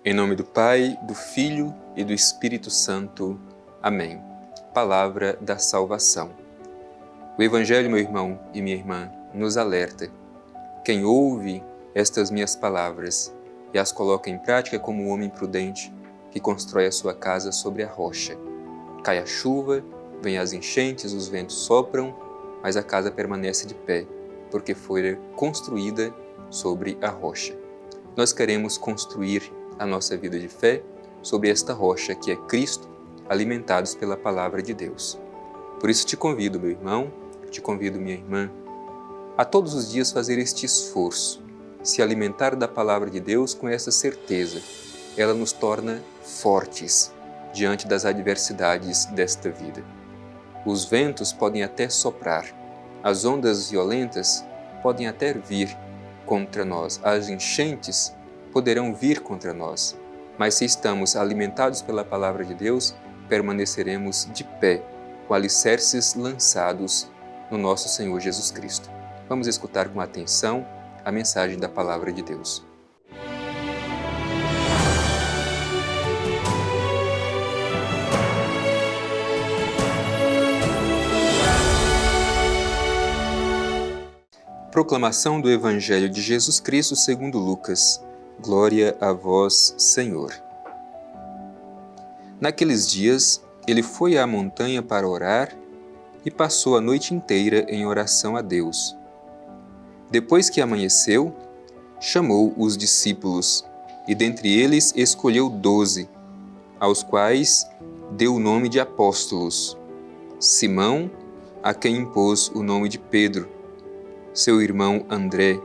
Em nome do Pai, do Filho e do Espírito Santo. Amém. Palavra da salvação. O Evangelho, meu irmão e minha irmã, nos alerta. Quem ouve estas minhas palavras e as coloca em prática como um homem prudente que constrói a sua casa sobre a rocha. Cai a chuva, vêm as enchentes, os ventos sopram, mas a casa permanece de pé, porque foi construída sobre a rocha. Nós queremos construir a nossa vida de fé sobre esta rocha que é Cristo, alimentados pela Palavra de Deus. Por isso te convido, meu irmão, te convido, minha irmã, a todos os dias fazer este esforço, se alimentar da Palavra de Deus com essa certeza. Ela nos torna fortes diante das adversidades desta vida. Os ventos podem até soprar, as ondas violentas podem até vir contra nós, as enchentes poderão vir contra nós, mas se estamos alimentados pela Palavra de Deus, permaneceremos de pé, com alicerces lançados no nosso Senhor Jesus Cristo. Vamos escutar com atenção a mensagem da Palavra de Deus. Proclamação do Evangelho de Jesus Cristo segundo Lucas. Glória a vós, Senhor. Naqueles dias, ele foi à montanha para orar e passou a noite inteira em oração a Deus. Depois que amanheceu, chamou os discípulos e dentre eles escolheu 12, aos quais deu o nome de apóstolos: Simão, a quem impôs o nome de Pedro, seu irmão André,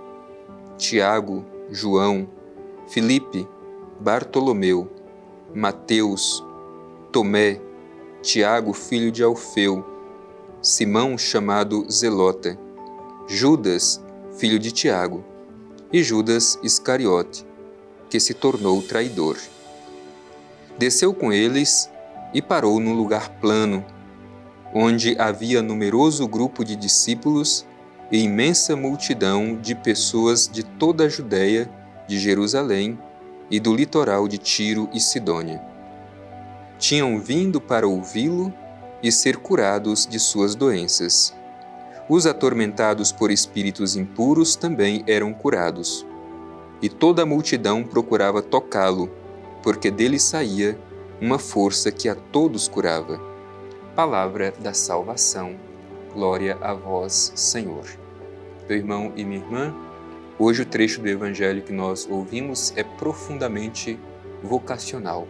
Tiago, João, Filipe, Bartolomeu, Mateus, Tomé, Tiago, filho de Alfeu, Simão, chamado Zelota, Judas, filho de Tiago, e Judas Iscariote, que se tornou traidor. Desceu com eles e parou num lugar plano, onde havia numeroso grupo de discípulos e imensa multidão de pessoas de toda a Judéia, de Jerusalém e do litoral de Tiro e Sidônia. Tinham vindo para ouvi-lo e ser curados de suas doenças. Os atormentados por espíritos impuros também eram curados. E toda a multidão procurava tocá-lo, porque dele saía uma força que a todos curava. Palavra da salvação. Glória a vós, Senhor. Meu irmão e minha irmã, hoje o trecho do Evangelho que nós ouvimos é profundamente vocacional.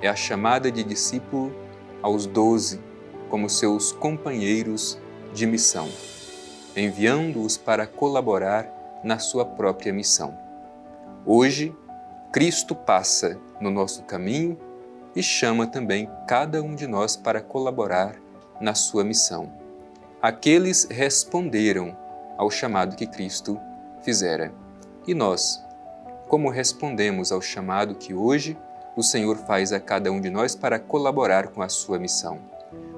É a chamada de discípulo aos 12 como seus companheiros de missão, enviando-os para colaborar na sua própria missão. Hoje, Cristo passa no nosso caminho e chama também cada um de nós para colaborar na sua missão. Aqueles responderam ao chamado que Cristo fizera. E nós, como respondemos ao chamado que hoje o Senhor faz a cada um de nós para colaborar com a sua missão?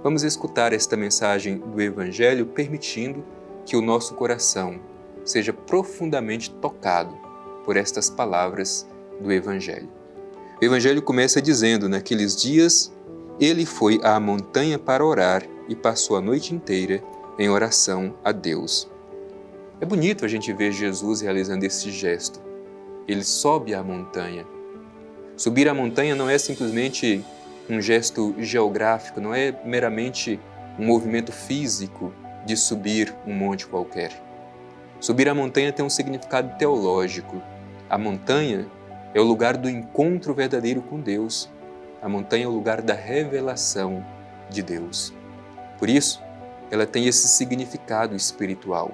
Vamos escutar esta mensagem do Evangelho, permitindo que o nosso coração seja profundamente tocado por estas palavras do Evangelho. O Evangelho começa dizendo: naqueles dias, ele foi à montanha para orar e passou a noite inteira em oração a Deus. É bonito a gente ver Jesus realizando esse gesto. Ele sobe a montanha. Subir a montanha não é simplesmente um gesto geográfico, não é meramente um movimento físico de subir um monte qualquer. Subir a montanha tem um significado teológico. A montanha é o lugar do encontro verdadeiro com Deus. A montanha é o lugar da revelação de Deus. Por isso, ela tem esse significado espiritual.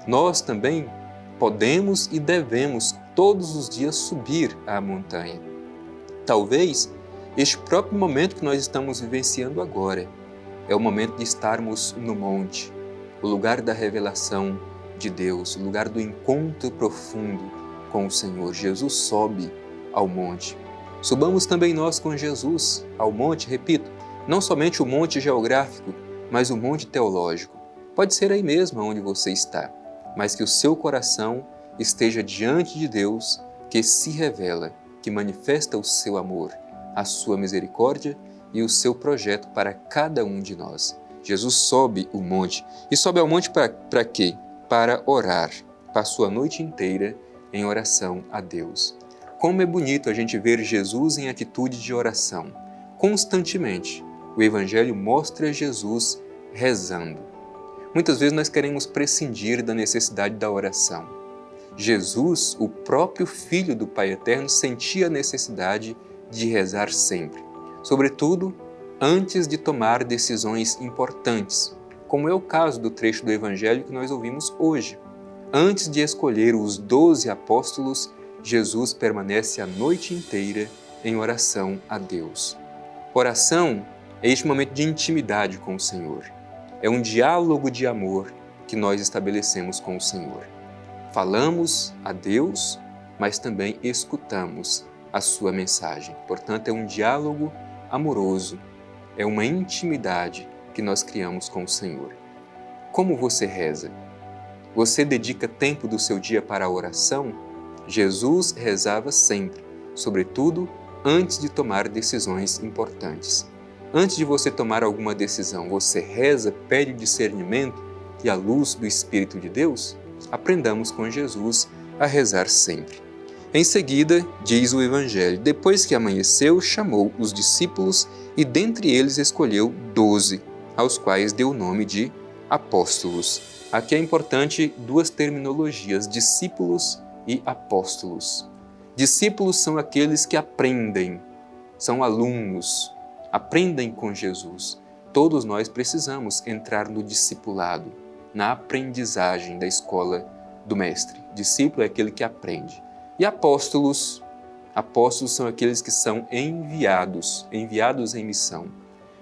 Nós também podemos e devemos todos os dias subir à montanha. Talvez este próprio momento que nós estamos vivenciando agora é o momento de estarmos no monte, o lugar da revelação de Deus, o lugar do encontro profundo com o Senhor. Jesus sobe ao monte. Subamos também nós com Jesus ao monte, repito, não somente o monte geográfico, mas o monte teológico. Pode ser aí mesmo onde você está, mas que o seu coração esteja diante de Deus, que se revela que manifesta o seu amor, a sua misericórdia e o seu projeto para cada um de nós. Jesus sobe o monte. E sobe ao monte para quê? Para orar. Passou a noite inteira em oração a Deus. Como é bonito a gente ver Jesus em atitude de oração. Constantemente, o Evangelho mostra Jesus rezando. Muitas vezes nós queremos prescindir da necessidade da oração. Jesus, o próprio Filho do Pai Eterno, sentia a necessidade de rezar sempre, sobretudo antes de tomar decisões importantes, como é o caso do trecho do Evangelho que nós ouvimos hoje. Antes de escolher os 12 apóstolos, Jesus permanece a noite inteira em oração a Deus. Oração é este momento de intimidade com o Senhor. É um diálogo de amor que nós estabelecemos com o Senhor. Falamos a Deus, mas também escutamos a sua mensagem. Portanto, é um diálogo amoroso, é uma intimidade que nós criamos com o Senhor. Como você reza? Você dedica tempo do seu dia para a oração? Jesus rezava sempre, sobretudo antes de tomar decisões importantes. Antes de você tomar alguma decisão, você reza, pede discernimento e a luz do Espírito de Deus? Aprendamos com Jesus a rezar sempre. Em seguida, diz o Evangelho, depois que amanheceu, chamou os discípulos e dentre eles escolheu 12, aos quais deu o nome de apóstolos. Aqui é importante duas terminologias, discípulos e apóstolos. Discípulos são aqueles que aprendem, são alunos, aprendem com Jesus. Todos nós precisamos entrar no discipulado, na aprendizagem da escola do Mestre. Discípulo é aquele que aprende. E apóstolos são aqueles que são enviados em missão.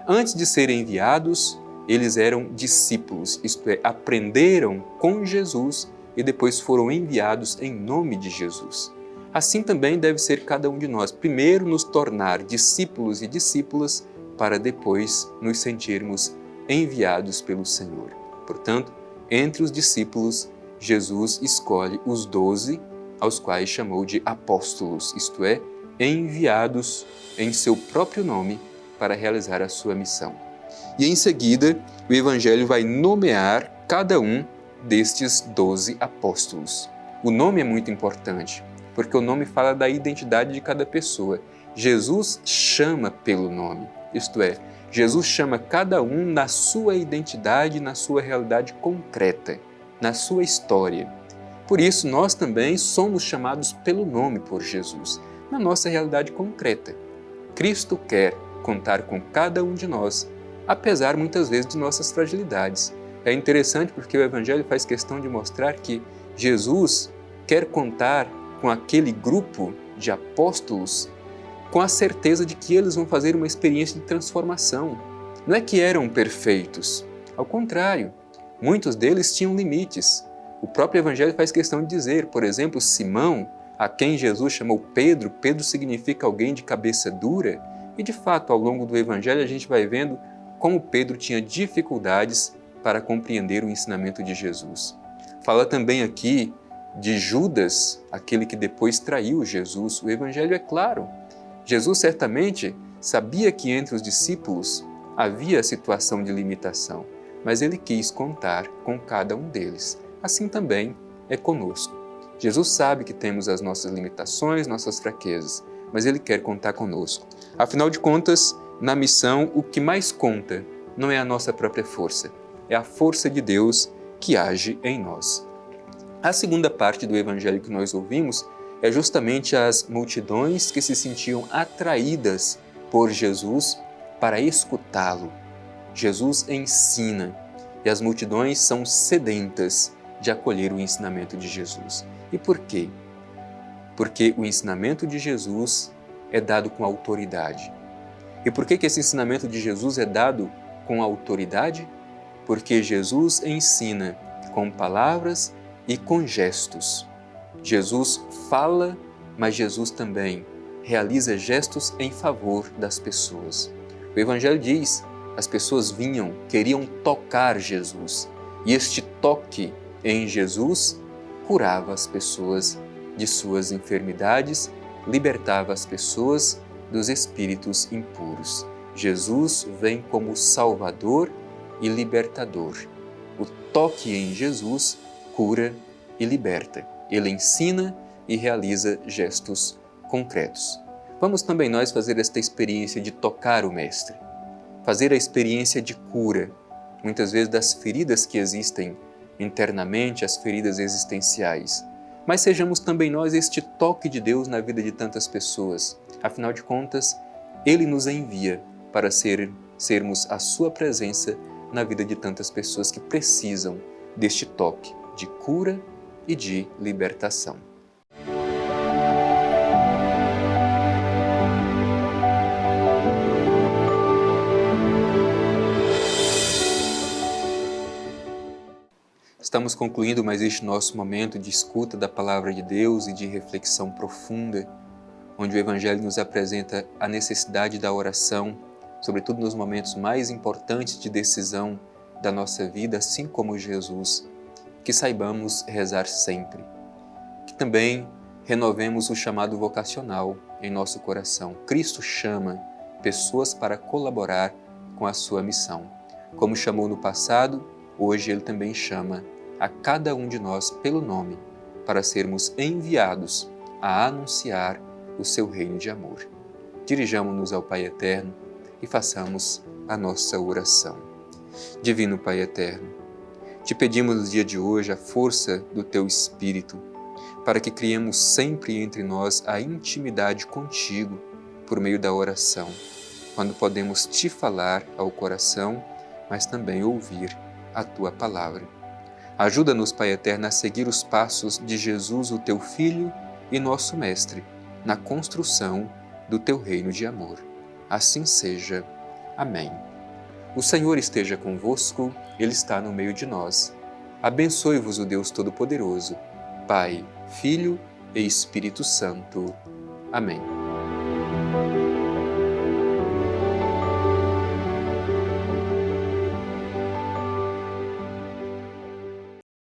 Antes de serem enviados, eles eram discípulos, isto é, aprenderam com Jesus e depois foram enviados em nome de Jesus. Assim também deve ser cada um de nós. Primeiro nos tornar discípulos e discípulas para depois nos sentirmos enviados pelo Senhor. Portanto, entre os discípulos, Jesus escolhe os 12, aos quais chamou de apóstolos, isto é, enviados em seu próprio nome para realizar a sua missão. E em seguida, o Evangelho vai nomear cada um destes 12 apóstolos. O nome é muito importante, porque o nome fala da identidade de cada pessoa. Jesus chama pelo nome, isto é, Jesus chama cada um na sua identidade, na sua realidade concreta, na sua história. Por isso, nós também somos chamados pelo nome por Jesus, na nossa realidade concreta. Cristo quer contar com cada um de nós, apesar muitas vezes de nossas fragilidades. É interessante porque o Evangelho faz questão de mostrar que Jesus quer contar com aquele grupo de apóstolos com a certeza de que eles vão fazer uma experiência de transformação. Não é que eram perfeitos, ao contrário, muitos deles tinham limites. O próprio Evangelho faz questão de dizer, por exemplo, Simão, a quem Jesus chamou Pedro, Pedro significa alguém de cabeça dura, e de fato, ao longo do Evangelho, a gente vai vendo como Pedro tinha dificuldades para compreender o ensinamento de Jesus. Fala também aqui de Judas, aquele que depois traiu Jesus. O Evangelho é claro. Jesus certamente sabia que entre os discípulos havia situação de limitação, mas ele quis contar com cada um deles. Assim também é conosco. Jesus sabe que temos as nossas limitações, nossas fraquezas, mas ele quer contar conosco. Afinal de contas, na missão, o que mais conta não é a nossa própria força, é a força de Deus que age em nós. A segunda parte do Evangelho que nós ouvimos é justamente as multidões que se sentiam atraídas por Jesus para escutá-lo. Jesus ensina e as multidões são sedentas de acolher o ensinamento de Jesus. E por quê? Porque o ensinamento de Jesus é dado com autoridade. E por que esse ensinamento de Jesus é dado com autoridade? Porque Jesus ensina com palavras e com gestos. Jesus fala, mas Jesus também realiza gestos em favor das pessoas. O Evangelho diz, as pessoas vinham, queriam tocar Jesus, e este toque em Jesus curava as pessoas de suas enfermidades libertava as pessoas dos espíritos impuros. Jesus vem como Salvador e Libertador. O toque em Jesus cura e liberta. Ele ensina e realiza gestos concretos. Vamos também nós fazer esta experiência de tocar o Mestre, fazer a experiência de cura, muitas vezes das feridas que existem internamente, as feridas existenciais. Mas sejamos também nós este toque de Deus na vida de tantas pessoas. Afinal de contas, Ele nos envia para sermos a Sua presença na vida de tantas pessoas que precisam deste toque de cura e de libertação. Estamos concluindo mais este nosso momento de escuta da Palavra de Deus e de reflexão profunda, onde o Evangelho nos apresenta a necessidade da oração, sobretudo nos momentos mais importantes de decisão da nossa vida, assim como Jesus, que saibamos rezar sempre. Que também renovemos o chamado vocacional em nosso coração. Cristo chama pessoas para colaborar com a sua missão. Como chamou no passado, hoje Ele também chama a cada um de nós pelo nome, para sermos enviados a anunciar o seu reino de amor. Dirijamo-nos ao Pai Eterno e façamos a nossa oração. Divino Pai Eterno, te pedimos no dia de hoje a força do Teu Espírito, para que criemos sempre entre nós a intimidade contigo por meio da oração, quando podemos te falar ao coração, mas também ouvir a Tua Palavra. Ajuda-nos, Pai Eterno, a seguir os passos de Jesus, o Teu Filho e nosso Mestre, na construção do Teu reino de amor. Assim seja. Amém. O Senhor esteja convosco, Ele está no meio de nós. Abençoe-vos o Deus Todo-Poderoso, Pai, Filho e Espírito Santo. Amém.